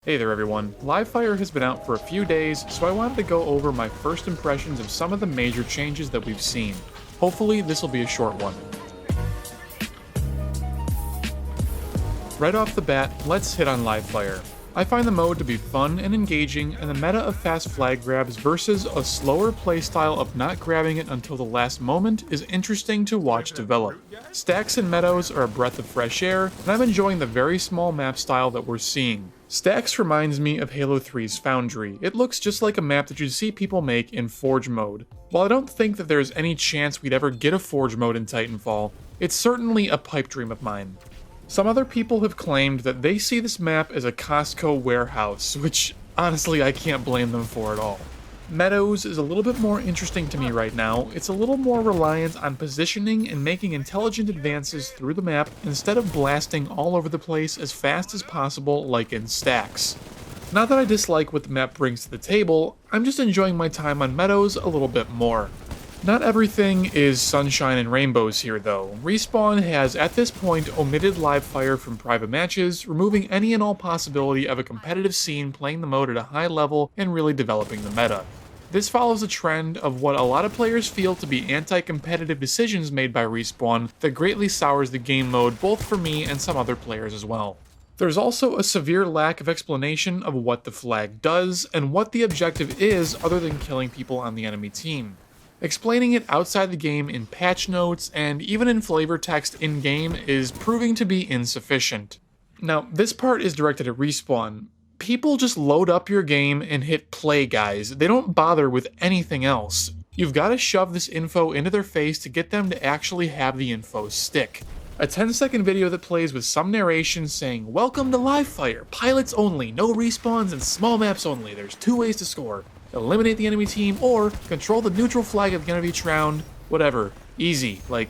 Hey there everyone, Livefire has been out for a few days, so I wanted to go over my first impressions of some of the major changes that we've seen. Hopefully this will be a short one. Right off the bat, let's hit on Livefire. I find the mode to be fun and engaging, and the meta of fast flag grabs versus a slower playstyle of not grabbing it until the last moment is interesting to watch develop. Stacks and meadows are a breath of fresh air, and I'm enjoying the very small map style that we're seeing. Stacks reminds me of Halo 3's Foundry. It looks just like a map that you'd see people make in Forge mode. While I don't think that there's any chance we'd ever get a Forge mode in Titanfall, it's certainly a pipe dream of mine. Some other people have claimed that they see this map as a Costco warehouse, which honestly I can't blame them for at all. Meadows is a little bit more interesting to me right now. It's a little more reliant on positioning and making intelligent advances through the map instead of blasting all over the place as fast as possible like in Stacks. Not that I dislike what the map brings to the table, I'm just enjoying my time on Meadows a little bit more. Not everything is sunshine and rainbows here though. Respawn has at this point omitted Livefire from private matches, removing any and all possibility of a competitive scene playing the mode at a high level and really developing the meta. This follows a trend of what a lot of players feel to be anti-competitive decisions made by Respawn that greatly sours the game mode both for me and some other players as well. There's also a severe lack of explanation of what the flag does and what the objective is other than killing people on the enemy team. Explaining it outside the game in patch notes and even in flavor text in-game is proving to be insufficient. Now, this part is directed at Respawn. People just load up your game and hit play, guys. They don't bother with anything else. You've got to shove this info into their face to get them to actually have the info stick. A 10-second video that plays with some narration saying, "Welcome to Livefire, pilots only, no respawns and small maps only, there's 2 ways to score. Eliminate the enemy team or control the neutral flag at the end of each round, whatever, easy." Like,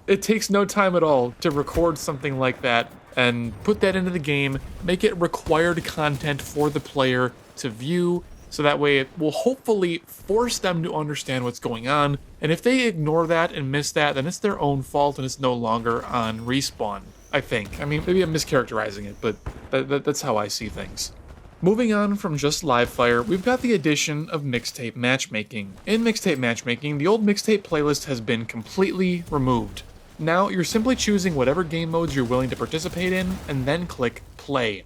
it takes no time at all to record something like that and put that into the game, make it required content for the player to view, so that way it will hopefully force them to understand what's going on, and if they ignore that and miss that, then it's their own fault and it's no longer on Respawn, I think. I mean, maybe I'm mischaracterizing it, but that's how I see things. Moving on from just Livefire, we've got the addition of Mixtape Matchmaking. In Mixtape Matchmaking, the old mixtape playlist has been completely removed. Now, you're simply choosing whatever game modes you're willing to participate in, and then click Play.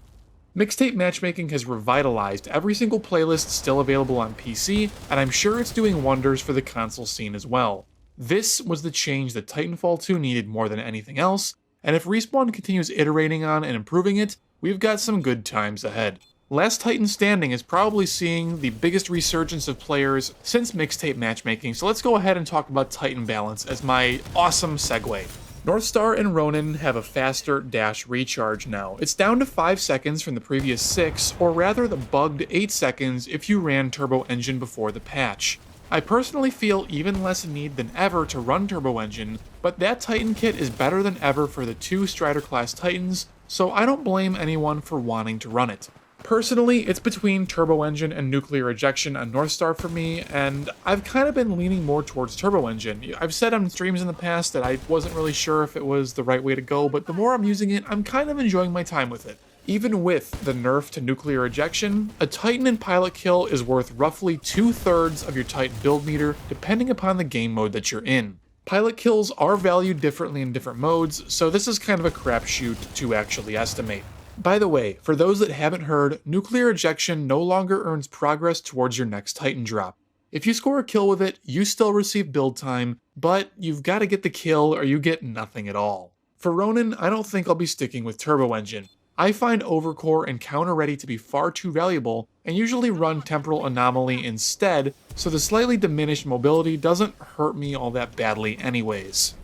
Mixtape Matchmaking has revitalized every single playlist still available on PC, and I'm sure it's doing wonders for the console scene as well. This was the change that Titanfall 2 needed more than anything else, and if Respawn continues iterating on and improving it, we've got some good times ahead. Last Titan Standing is probably seeing the biggest resurgence of players since Mixtape Matchmaking, so let's go ahead and talk about Titan Balance as my awesome segue. Northstar and Ronan have a faster dash recharge now. It's down to 5 seconds from the previous 6, or rather the bugged 8 seconds if you ran Turbo Engine before the patch. I personally feel even less need than ever to run Turbo Engine, but that Titan kit is better than ever for the 2 Strider class Titans, so I don't blame anyone for wanting to run it. Personally, it's between Turbo Engine and Nuclear Ejection on Northstar for me, and I've kind of been leaning more towards Turbo Engine. I've said on streams in the past that I wasn't really sure if it was the right way to go, but the more I'm using it, I'm kind of enjoying my time with it. Even with the nerf to Nuclear Ejection, a Titan in Pilot Kill is worth roughly 2/3 of your Titan build meter, depending upon the game mode that you're in. Pilot kills are valued differently in different modes, so this is kind of a crapshoot to actually estimate. By the way, for those that haven't heard, Nuclear Ejection no longer earns progress towards your next Titan drop. If you score a kill with it, you still receive build time, but you've got to get the kill or you get nothing at all. For Ronan, I don't think I'll be sticking with Turbo Engine. I find Overcore and Counter Ready to be far too valuable, and usually run Temporal Anomaly instead, so the slightly diminished mobility doesn't hurt me all that badly anyways.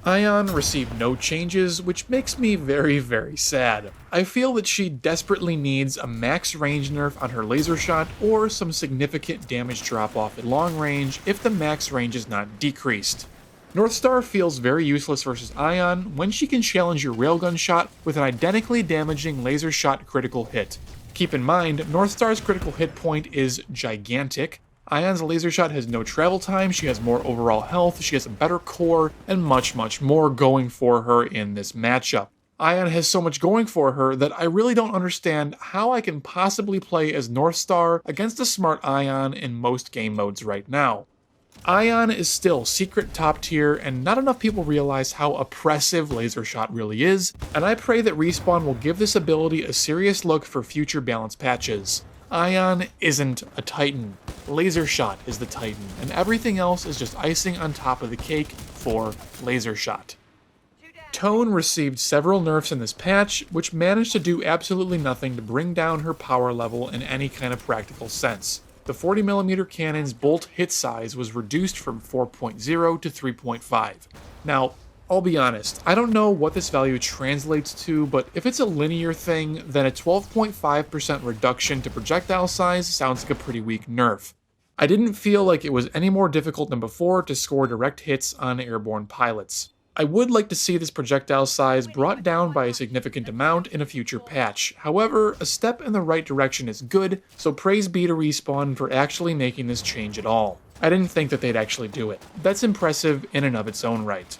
Ion received no changes, which makes me very, very sad. I feel that she desperately needs a max range nerf on her laser shot or some significant damage drop off at long range if the max range is not decreased. Northstar feels very useless versus Ion when she can challenge your railgun shot with an identically damaging laser shot critical hit. Keep in mind, Northstar's critical hit point is gigantic. Ion's laser shot has no travel time, she has more overall health, she has a better core, and much more going for her in this matchup. Ion has so much going for her that I really don't understand how I can possibly play as Northstar against a smart Ion in most game modes right now. Ion is still secret top tier, and not enough people realize how oppressive Laser Shot really is, and I pray that Respawn will give this ability a serious look for future balance patches. Ion isn't a Titan. Laser Shot is the Titan, and everything else is just icing on top of the cake for Laser Shot. Tone received several nerfs in this patch, which managed to do absolutely nothing to bring down her power level in any kind of practical sense. The 40mm cannon's bolt hit size was reduced from 4.0 to 3.5. Now, I'll be honest, I don't know what this value translates to, but if it's a linear thing, then a 12.5% reduction to projectile size sounds like a pretty weak nerf. I didn't feel like it was any more difficult than before to score direct hits on airborne pilots. I would like to see this projectile size brought down by a significant amount in a future patch. However, a step in the right direction is good, so praise be to Respawn for actually making this change at all. I didn't think that they'd actually do it. That's impressive in and of its own right.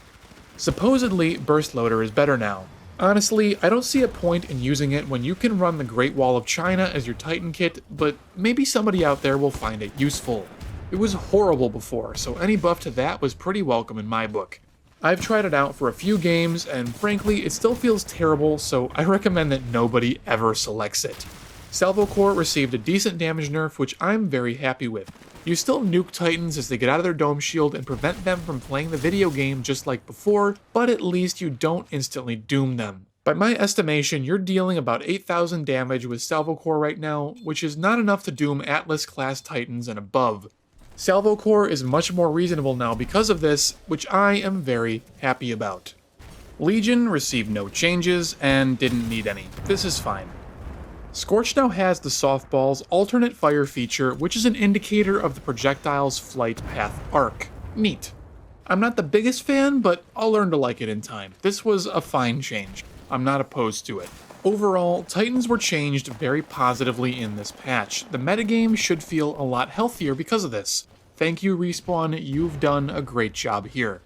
Supposedly, Burst Loader is better now. Honestly, I don't see a point in using it when you can run the Great Wall of China as your Titan kit, but maybe somebody out there will find it useful. It was horrible before, so any buff to that was pretty welcome in my book. I've tried it out for a few games, and frankly, it still feels terrible, so I recommend that nobody ever selects it. Salvo Core received a decent damage nerf, which I'm very happy with. You still nuke Titans as they get out of their dome shield and prevent them from playing the video game just like before, but at least you don't instantly doom them. By my estimation, you're dealing about 8,000 damage with Salvo Core right now, which is not enough to doom Atlas-class Titans and above. Salvo Core is much more reasonable now because of this, which I am very happy about. Legion received no changes and didn't need any. This is fine. Scorch now has the Softball's alternate fire feature, which is an indicator of the projectile's flight path arc. Neat. I'm not the biggest fan, but I'll learn to like it in time. This was a fine change. I'm not opposed to it. Overall, Titans were changed very positively in this patch. The metagame should feel a lot healthier because of this. Thank you, Respawn, you've done a great job here.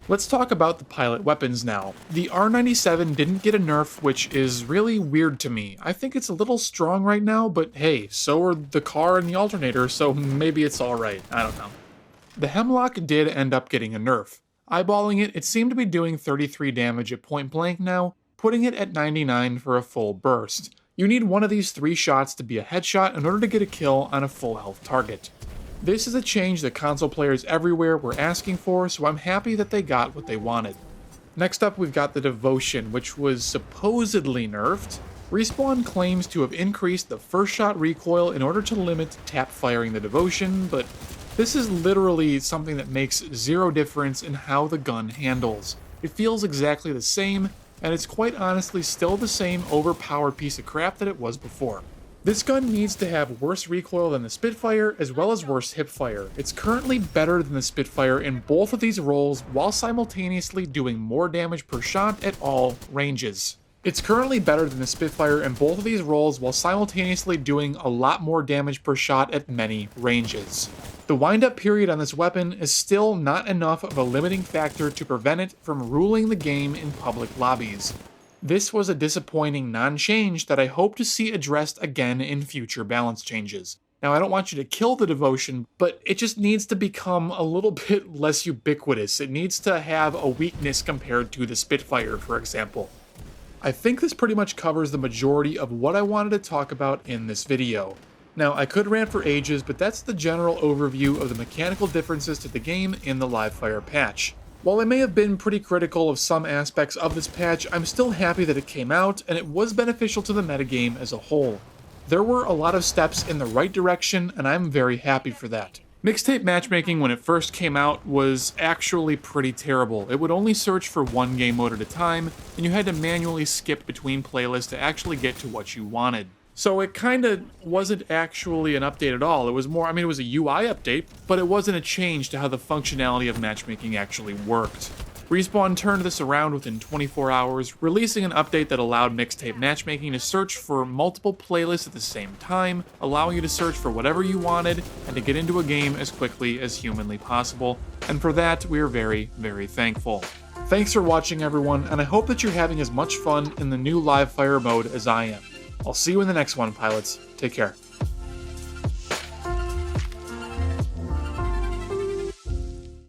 Let's talk about the pilot weapons now. The R97 didn't get a nerf, which is really weird to me. I think it's a little strong right now, but hey, so are the car and the alternator, so maybe it's alright, I don't know. The Hemlock did end up getting a nerf. Eyeballing it, it seemed to be doing 33 damage at point blank now, putting it at 99 for a full burst. You need one of these 3 shots to be a headshot in order to get a kill on a full health target. This is a change that console players everywhere were asking for, so I'm happy that they got what they wanted. Next up, we've got the Devotion, which was supposedly nerfed. Respawn claims to have increased the first shot recoil in order to limit tap firing the Devotion, but this is literally something that makes zero difference in how the gun handles. It feels exactly the same, and it's quite honestly still the same overpowered piece of crap that it was before. This gun needs to have worse recoil than the Spitfire, as well as worse hipfire. It's currently better than the Spitfire in both of these roles, while simultaneously doing more damage per shot at all ranges. It's currently better than the Spitfire in both of these roles, while simultaneously doing a lot more damage per shot at many ranges. The wind-up period on this weapon is still not enough of a limiting factor to prevent it from ruling the game in public lobbies. This was a disappointing non-change that I hope to see addressed again in future balance changes. Now, I don't want you to kill the Devotion, but it just needs to become a little bit less ubiquitous. It needs to have a weakness compared to the Spitfire, for example. I think this pretty much covers the majority of what I wanted to talk about in this video. Now, I could rant for ages, but that's the general overview of the mechanical differences to the game in the Livefire patch. While I may have been pretty critical of some aspects of this patch, I'm still happy that it came out, and it was beneficial to the metagame as a whole. There were a lot of steps in the right direction, and I'm very happy for that. Mixtape Matchmaking, when it first came out, was actually pretty terrible. It would only search for one game mode at a time, and you had to manually skip between playlists to actually get to what you wanted. So it kinda wasn't actually an update at all. It was more, it was a UI update, but it wasn't a change to how the functionality of matchmaking actually worked. Respawn turned this around within 24 hours, releasing an update that allowed Mixtape Matchmaking to search for multiple playlists at the same time, allowing you to search for whatever you wanted and to get into a game as quickly as humanly possible. And for that, we are very, very thankful. Thanks for watching everyone, and I hope that you're having as much fun in the new live fire mode as I am. I'll see you in the next one, pilots. Take care.